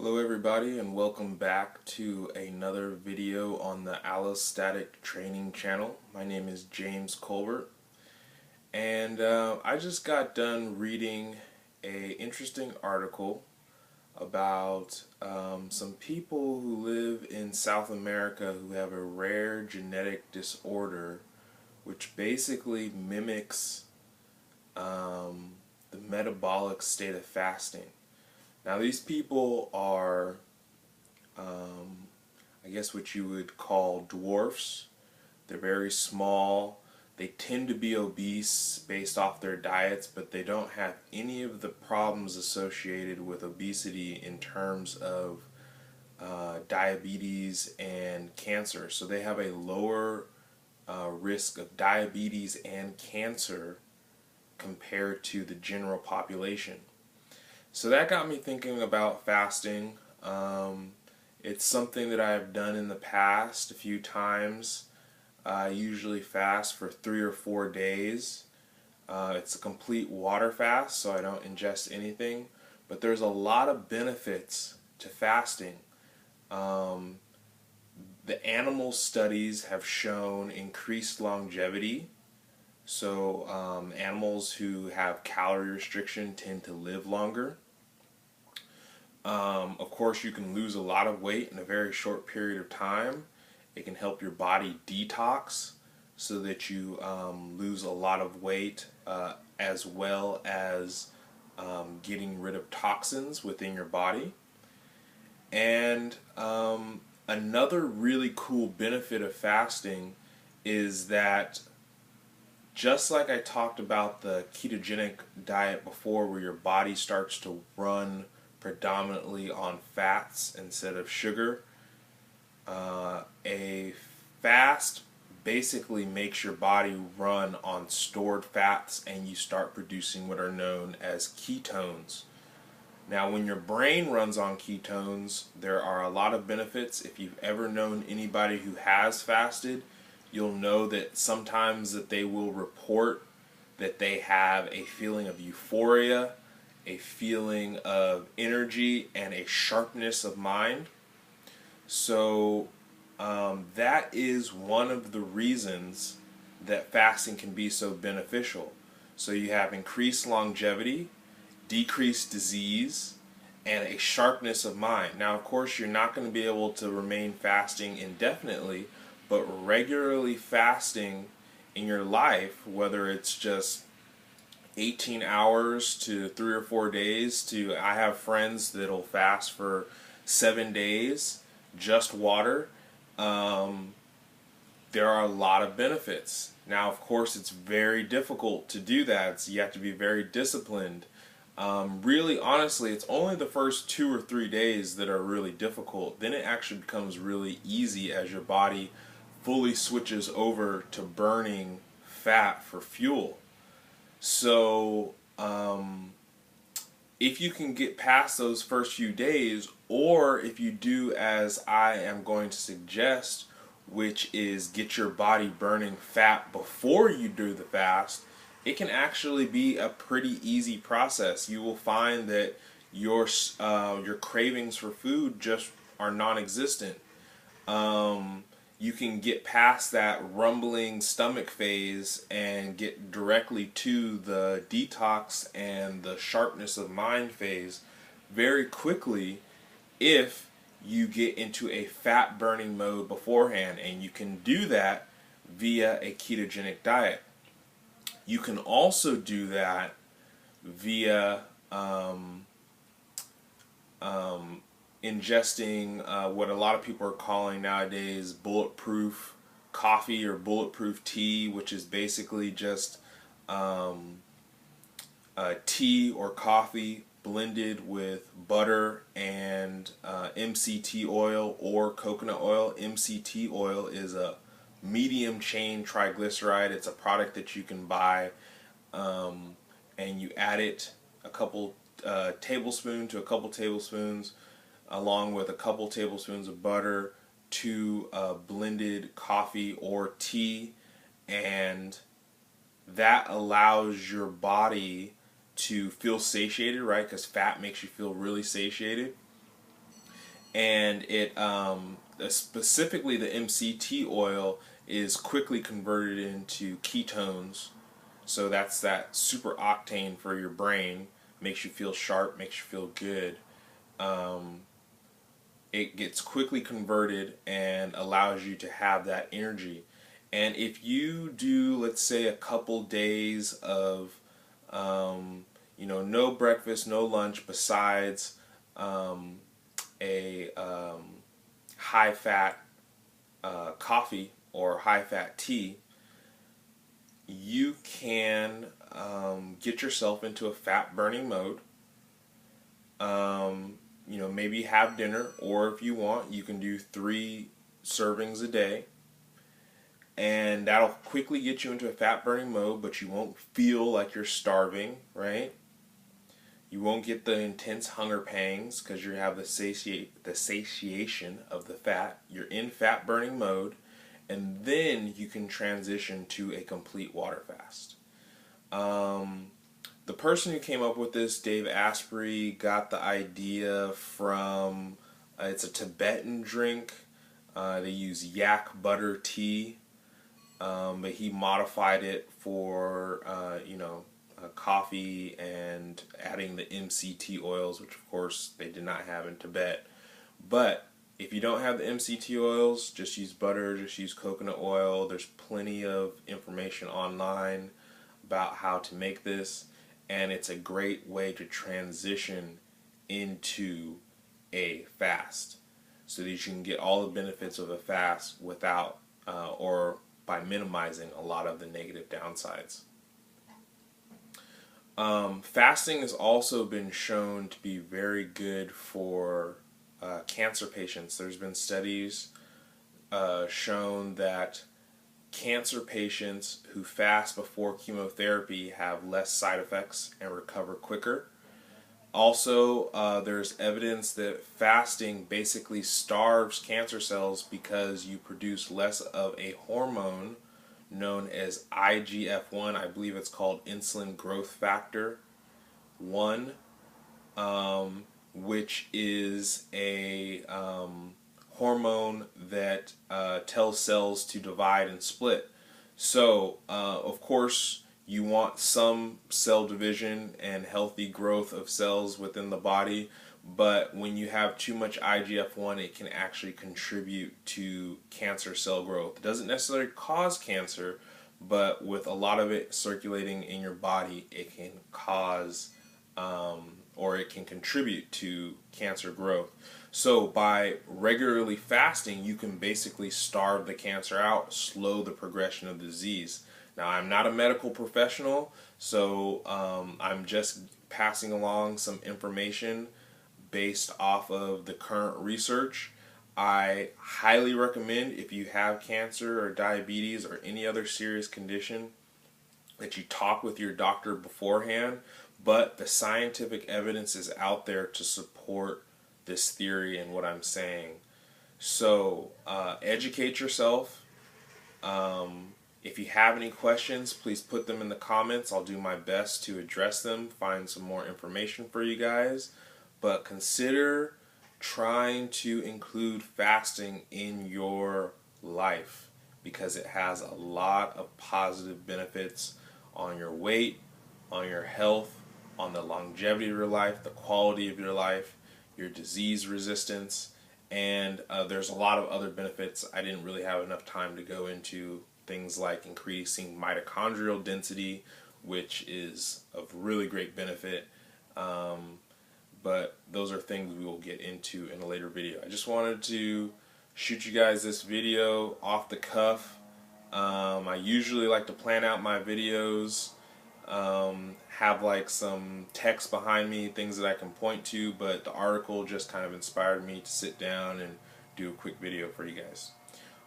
Hello everybody and welcome back to another video on the Allostatic Training channel. My name is James Colbert and I just got done reading a interesting article about some people who live in South America who have a rare genetic disorder which basically mimics the metabolic state of fasting. Now these people are, I guess what you would call dwarfs. They're very small. They tend to be obese based off their diets, but they don't have any of the problems associated with obesity in terms of diabetes and cancer. So they have a lower risk of diabetes and cancer compared to the general population. So that got me thinking about fasting. It's something that I've done in the past a few times. I usually fast for 3 or 4 days. It's a complete water fast, so I don't ingest anything. But there's a lot of benefits to fasting. The animal studies have shown increased longevity. So animals who have calorie restriction tend to live longer. Of course, you can lose a lot of weight in a very short period of time. It can help your body detox so that you lose a lot of weight as well as getting rid of toxins within your body. And another really cool benefit of fasting is that just like I talked about the ketogenic diet before, where your body starts to run predominantly on fats instead of sugar, a fast basically makes your body run on stored fats and you start producing what are known as ketones. Now when your brain runs on ketones, there are a lot of benefits. If you've ever known anybody who has fasted, you'll know that sometimes that they will report that they have a feeling of euphoria, a feeling of energy, and a sharpness of mind. So that is one of the reasons that fasting can be so beneficial. So you have increased longevity, decreased disease, and a sharpness of mind. Now of course you're not going to be able to remain fasting indefinitely, but regularly fasting in your life, whether it's just 18 hours to 3 or 4 days to, I have friends that'll fast for 7 days, just water. There are a lot of benefits. Now, of course, it's very difficult to do that, so you have to be very disciplined. Really, honestly, it's only the first 2 or 3 days that are really difficult. Then it actually becomes really easy as your body fully switches over to burning fat for fuel. So if you can get past those first few days, or if you do as I am going to suggest, which is get your body burning fat before you do the fast, it can actually be a pretty easy process. You will find that your cravings for food just are non-existent. You can get past that rumbling stomach phase and get directly to the detox and the sharpness of mind phase very quickly if you get into a fat burning mode beforehand, and you can do that via a ketogenic diet. You can also do that via ingesting what a lot of people are calling nowadays bulletproof coffee or bulletproof tea, which is basically just tea or coffee blended with butter and MCT oil or coconut oil. MCT oil is a medium chain triglyceride. It's a product that you can buy, and you add it a couple tablespoons to a couple tablespoons along with a couple tablespoons of butter to blended coffee or tea, and that allows your body to feel satiated, right? Because fat makes you feel really satiated. and it specifically the MCT oil is quickly converted into ketones. So that's that super octane for your brain, makes you feel sharp, makes you feel good. Um, it gets quickly converted and allows you to have that energy. And if you do, let's say, a couple days of, no breakfast, no lunch, besides um, a high fat coffee or high fat tea, you can get yourself into a fat burning mode. Maybe have dinner, or if you want, you can do 3 servings a day, and that'll quickly get you into a fat burning mode, but you won't feel like you're starving, right? You won't get the intense hunger pangs because you have the satiation of the fat. You're in fat burning mode, and then you can transition to a complete water fast. The person who came up with this, Dave Asprey, got the idea from, it's a Tibetan drink. They use yak butter tea, but he modified it for, coffee and adding the MCT oils, which of course they did not have in Tibet. But if you don't have the MCT oils, just use butter, just use coconut oil. There's plenty of information online about how to make this, and it's a great way to transition into a fast so that you can get all the benefits of a fast without or by minimizing a lot of the negative downsides. Fasting has also been shown to be very good for cancer patients. There's been studies shown that cancer patients who fast before chemotherapy have less side effects and recover quicker. Also, there's evidence that fasting basically starves cancer cells because you produce less of a hormone known as IGF-1. I believe it's called insulin growth factor 1, which is a hormone that tells cells to divide and split. So, of course, you want some cell division and healthy growth of cells within the body, but when you have too much IGF-1, it can actually contribute to cancer cell growth. It doesn't necessarily cause cancer, but with a lot of it circulating in your body, it can cause or it can contribute to cancer growth. So by regularly fasting, you can basically starve the cancer out, slow the progression of the disease. Now, I'm not a medical professional, so I'm just passing along some information based off of the current research. I highly recommend, if you have cancer or diabetes or any other serious condition, that you talk with your doctor beforehand, but the scientific evidence is out there to support this theory and what I'm saying. So educate yourself. If you have any questions, please put them in the comments. I'll do my best to address them, find some more information for you guys. But consider trying to include fasting in your life because it has a lot of positive benefits on your weight, on your health, on the longevity of your life, the quality of your life, your disease resistance, and there's a lot of other benefits I didn't really have enough time to go into. Things like increasing mitochondrial density, which is of really great benefit. But those are things we will get into in a later video. I just wanted to shoot you guys this video off the cuff. I usually like to plan out my videos, have like some text behind me, things that I can point to, but the article just kind of inspired me to sit down and do a quick video for you guys.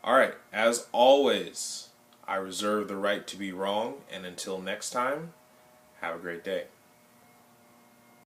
Alright, as always, I reserve the right to be wrong, and until next time, have a great day.